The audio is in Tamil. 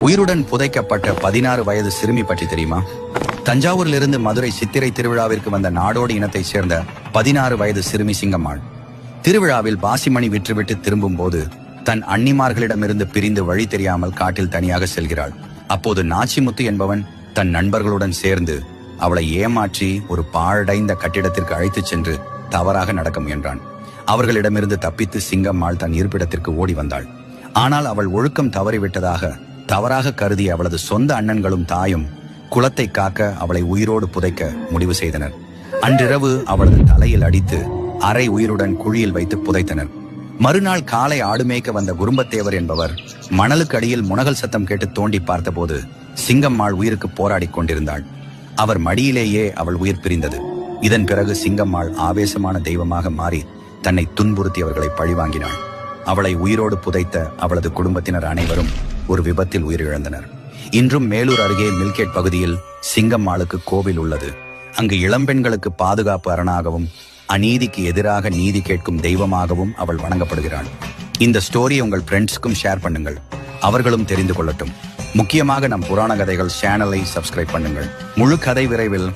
உயிருடன் புதைக்கப்பட்ட 16 வயது சிறுமி பற்றி தெரியுமா? தஞ்சாவூரிலிருந்து மதுரை சித்திரை திருவிழாவிற்கு வந்த நாடோடி இனத்தைச் சேர்ந்த 16 வயது சிறுமி சிங்கம்மாள் திருவிழாவில் பாசிமணி விற்றுவிட்டு திரும்பும் போது தன் அண்ணிமார்களிடமிருந்து பிரிந்து வழி தெரியாமல் காட்டில் தனியாக செல்கிறாள். அப்போது நாச்சிமுத்து என்பவன் தன் நண்பர்களுடன் சேர்ந்து அவளை ஏமாற்றி ஒரு பாழடைந்த கட்டிடத்திற்கு அழைத்துச் சென்று தவறாக நடக்க முயன்றான். அவர்களிடமிருந்து தப்பித்து சிங்கம்மாள் தன் இருப்பிடத்திற்கு ஓடி வந்தாள். ஆனால் அவள் ஒழுக்கம் தவறாக கருதி அவளது சொந்த அண்ணன்களும் தாயும் குலத்தை காக்க அவளை உயிரோடு புதைக்க முடிவு செய்தனர். அன்றிரவு அவளது தலையில் அடித்து அரை உயிருடன் குழியில் வைத்து புதைத்தனர். மறுநாள் காலை ஆடு மேய்க்க வந்த குறும்பத்தேவர் என்பவர் மணலுக்கு அடியில் முனகல் சத்தம் கேட்டு தோண்டி பார்த்தபோது சிங்கம்மாள் உயிருக்கு போராடி கொண்டிருந்தாள். அவர் மடியிலேயே அவள் உயிர் பிரிந்தது. இதன் பிறகு சிங்கம்மாள் ஆவேசமான தெய்வமாக மாறி தன்னை துன்புறுத்தியவர்களை பழிவாங்கினாள். அவளை உயிரோடு புதைத்த அவளது குடும்பத்தினர் அனைவரும் ஒரு விபத்தில் உயிரிழந்தனர். இன்றும் மேலூர் அருகே மில்கேட் பகுதியில் சிங்கம்மாளுக்கு கோவில் உள்ளது. அங்கு இளம்பெண்களுக்கு பாதுகாப்பு அரணாகவும் அநீதிக்கு எதிராக நீதி கேட்கும் தெய்வமாகவும் அவள் வணங்கப்படுகிறாள். இந்த ஸ்டோரியை உங்கள் ஃப்ரெண்ட்ஸ்க்கும் ஷேர் பண்ணுங்கள், அவர்களும் தெரிந்து கொள்ளட்டும். முக்கியமாக நம் புராண கதைகள் சேனலை சப்ஸ்கிரைப் பண்ணுங்கள். முழு கதை விரைவில்